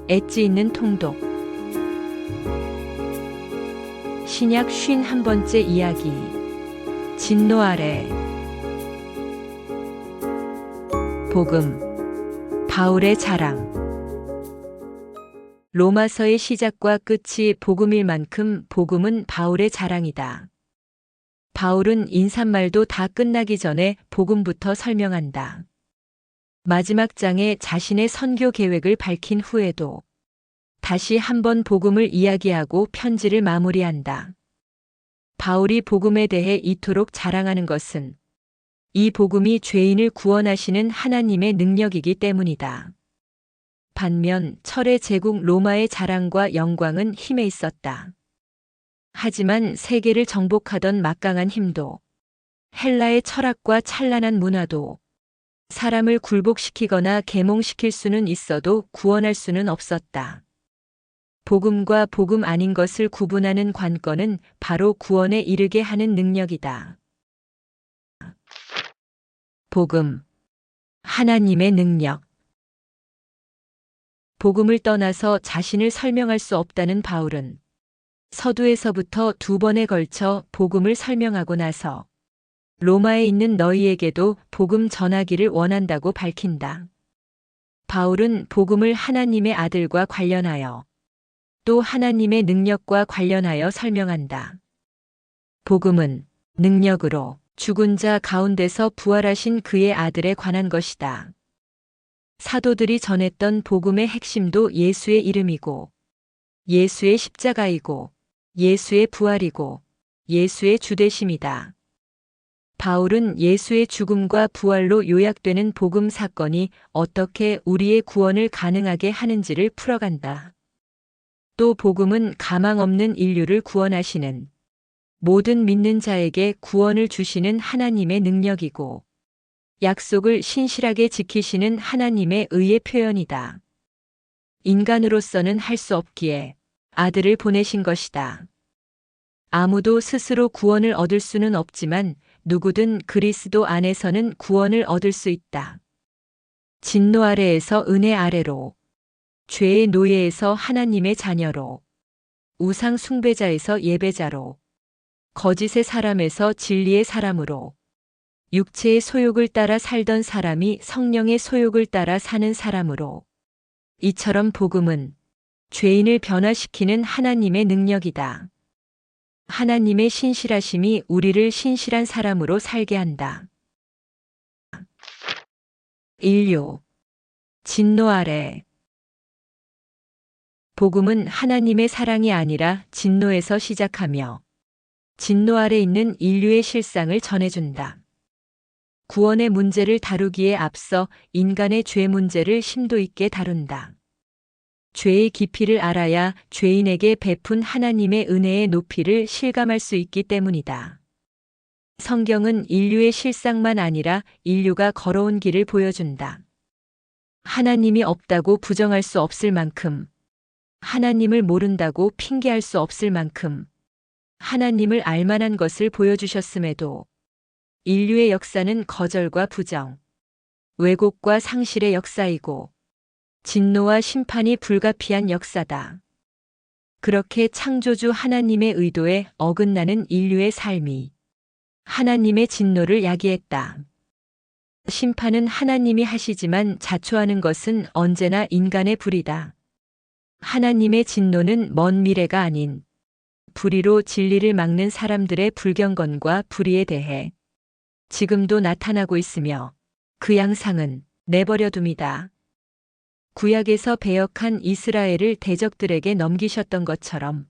엣지 있는 통독. 신약 51번째 이야기. 진노 아래. 복음. 바울의 자랑. 로마서의 시작과 끝이 복음일 만큼 복음은 바울의 자랑이다. 바울은 인사말도 다 끝나기 전에 복음부터 설명한다. 마지막 장에 자신의 선교 계획을 밝힌 후에도 다시 한번 복음을 이야기하고 편지를 마무리한다. 바울이 복음에 대해 이토록 자랑하는 것은 이 복음이 죄인을 구원하시는 하나님의 능력이기 때문이다. 반면 철의 제국 로마의 자랑과 영광은 힘에 있었다. 하지만 세계를 정복하던 막강한 힘도, 헬라의 철학과 찬란한 문화도 사람을 굴복시키거나 계몽시킬 수는 있어도 구원할 수는 없었다. 복음과 복음 아닌 것을 구분하는 관건은 바로 구원에 이르게 하는 능력이다. 복음. 하나님의 능력. 복음을 떠나서 자신을 설명할 수 없다는 바울은 서두에서부터 2번에 걸쳐 복음을 설명하고 나서 로마에 있는 너희에게도 복음 전하기를 원한다고 밝힌다. 바울은 복음을 하나님의 아들과 관련하여 또 하나님의 능력과 관련하여 설명한다. 복음은 능력으로 죽은 자 가운데서 부활하신 그의 아들에 관한 것이다. 사도들이 전했던 복음의 핵심도 예수의 이름이고 예수의 십자가이고 예수의 부활이고 예수의 주되심이다. 바울은 예수의 죽음과 부활로 요약되는 복음 사건이 어떻게 우리의 구원을 가능하게 하는지를 풀어간다. 또 복음은 가망 없는 인류를 구원하시는 모든 믿는 자에게 구원을 주시는 하나님의 능력이고 약속을 신실하게 지키시는 하나님의 의의 표현이다. 인간으로서는 할 수 없기에 아들을 보내신 것이다. 아무도 스스로 구원을 얻을 수는 없지만 누구든 그리스도 안에서는 구원을 얻을 수 있다. 진노 아래에서 은혜 아래로, 죄의 노예에서 하나님의 자녀로, 우상 숭배자에서 예배자로, 거짓의 사람에서 진리의 사람으로, 육체의 소욕을 따라 살던 사람이 성령의 소욕을 따라 사는 사람으로, 이처럼 복음은 죄인을 변화시키는 하나님의 능력이다. 하나님의 신실하심이 우리를 신실한 사람으로 살게 한다. 인류. 진노 아래. 복음은 하나님의 사랑이 아니라 진노에서 시작하며 진노 아래 있는 인류의 실상을 전해준다. 구원의 문제를 다루기에 앞서 인간의 죄 문제를 심도 있게 다룬다. 죄의 깊이를 알아야 죄인에게 베푼 하나님의 은혜의 높이를 실감할 수 있기 때문이다. 성경은 인류의 실상만 아니라 인류가 걸어온 길을 보여준다. 하나님이 없다고 부정할 수 없을 만큼, 하나님을 모른다고 핑계할 수 없을 만큼, 하나님을 알만한 것을 보여주셨음에도 인류의 역사는 거절과 부정, 왜곡과 상실의 역사이고 진노와 심판이 불가피한 역사다. 그렇게 창조주 하나님의 의도에 어긋나는 인류의 삶이 하나님의 진노를 야기했다. 심판은 하나님이 하시지만 자초하는 것은 언제나 인간의 불이다. 하나님의 진노는 먼 미래가 아닌 불의로 진리를 막는 사람들의 불경건과 불의에 대해 지금도 나타나고 있으며 그 양상은 내버려둠이다. 구약에서 배역한 이스라엘을 대적들에게 넘기셨던 것처럼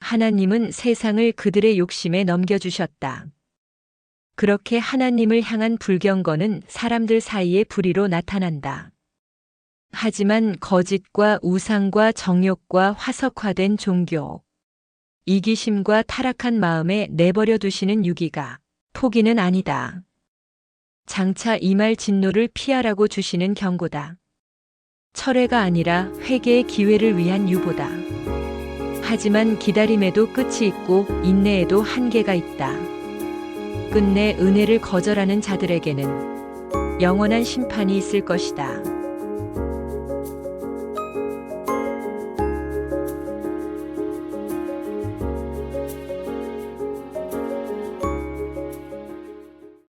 하나님은 세상을 그들의 욕심에 넘겨주셨다. 그렇게 하나님을 향한 불경건은 사람들 사이의 불의로 나타난다. 하지만 거짓과 우상과 정욕과 화석화된 종교, 이기심과 타락한 마음에 내버려 두시는 유기가 포기는 아니다. 장차 임할 진노를 피하라고 주시는 경고다. 철회가 아니라 회개의 기회를 위한 유보다. 하지만 기다림에도 끝이 있고 인내에도 한계가 있다. 끝내 은혜를 거절하는 자들에게는 영원한 심판이 있을 것이다.